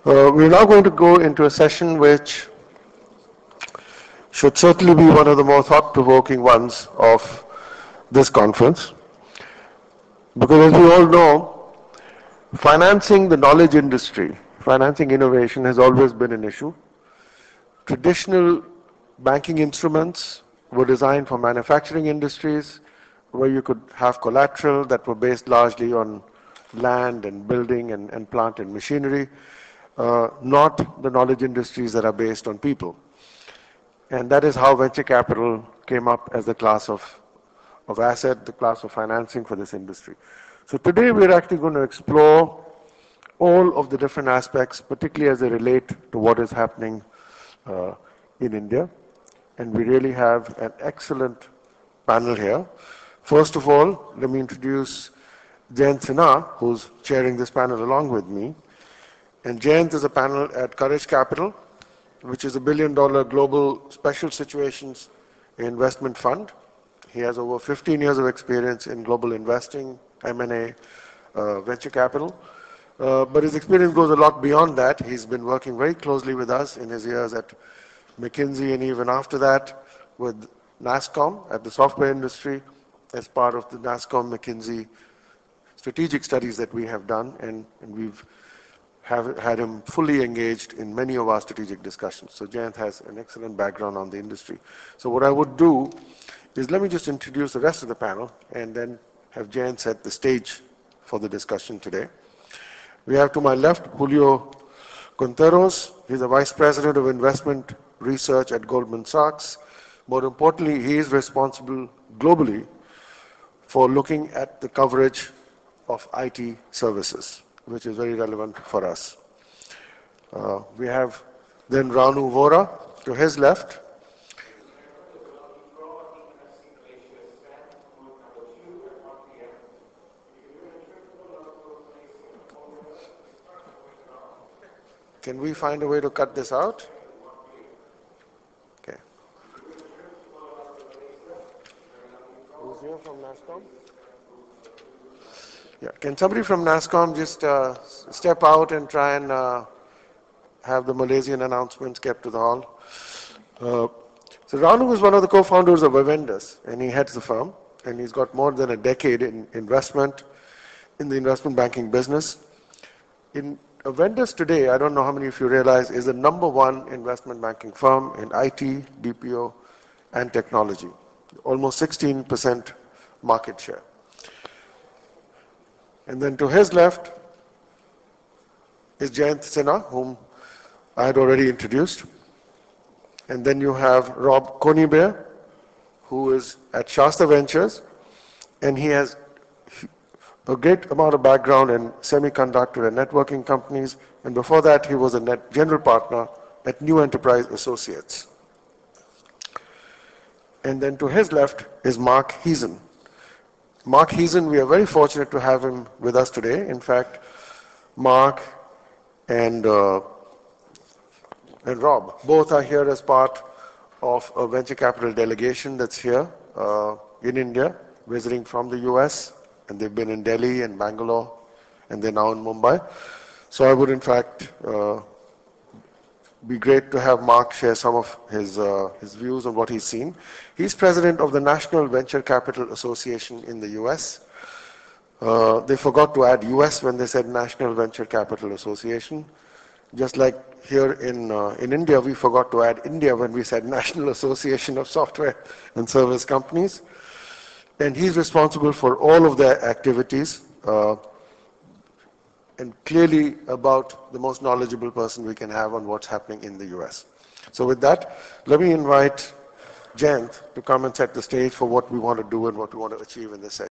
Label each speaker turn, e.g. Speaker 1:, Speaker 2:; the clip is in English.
Speaker 1: We're now going to go into a session which should certainly be one of the more thought-provoking ones of this conference. Because as we all know, financing the knowledge industry, financing innovation has always been an issue. Traditional banking instruments were designed for manufacturing industries where you could have collateral that were based largely on land and building and plant and machinery, not the knowledge industries that are based on people. And that is how venture capital came up as the class of asset, the class of financing for this industry. So today we're actually going to explore all of the different aspects, particularly as they relate to what is happening in India. And we really have an excellent panel here. First of all, let me introduce Jayant Sinha, who's chairing this panel along with me. And Jayant is a panel at Courage Capital, which is $1 billion global special situations investment fund. He has over 15 years of experience in global investing, M&A, venture capital. But his experience goes a lot beyond that. He's been working very closely with us in his years at McKinsey and even after that with Nasscom at the software industry as part of the Nasscom McKinsey strategic studies that we have done, and we've had him fully engaged in many of our strategic discussions. So Jayant has an excellent background on the industry. So what I would do is let me just introduce the rest of the panel and then have Jayant set the stage for the discussion today. We have to my left Julio Conteros. He's the Vice President of Investment Research at Goldman Sachs. More importantly, he is responsible globally for looking at the coverage of IT services, which is very relevant for us. We have then Ranu Vora to his left. Can we find a way to cut this out? Okay. Who's here from Nasscom? Yeah. Can somebody from Nasscom just step out and try and have the Malaysian announcements kept to the hall? So Ranu is one of the co-founders of Avendus, and he heads the firm, and he's got more than a decade in investment, in the investment banking business. In Avendus today, I don't know how many of you realize, is the #1 investment banking firm in IT, BPO, and technology. Almost 16% market share. And then to his left is Jayant Sinha, whom I had already introduced. And then you have Rob Conybeare, who is at Shasta Ventures, and he has a great amount of background in semiconductor and networking companies, and before that he was a general partner at New Enterprise Associates. And then to his left is Mark Heason. Mark Heason, we are very fortunate to have him with us today. In fact, Mark and Rob both are here as part of a venture capital delegation that's here in India, visiting from the US. And they've been in Delhi and Bangalore, and they're now in Mumbai. So I would, in fact, be great to have Mark share some of his views on what he's seen. He's president of the National Venture Capital Association in the US. They forgot to add US when they said National Venture Capital Association. Just like here in India, we forgot to add India when we said National Association of Software and Service Companies. And he's responsible for all of their activities and clearly about the most knowledgeable person we can have on what's happening in the US. So with that, let me invite Jayant to come and set the stage for what we want to do and what we want to achieve in this session.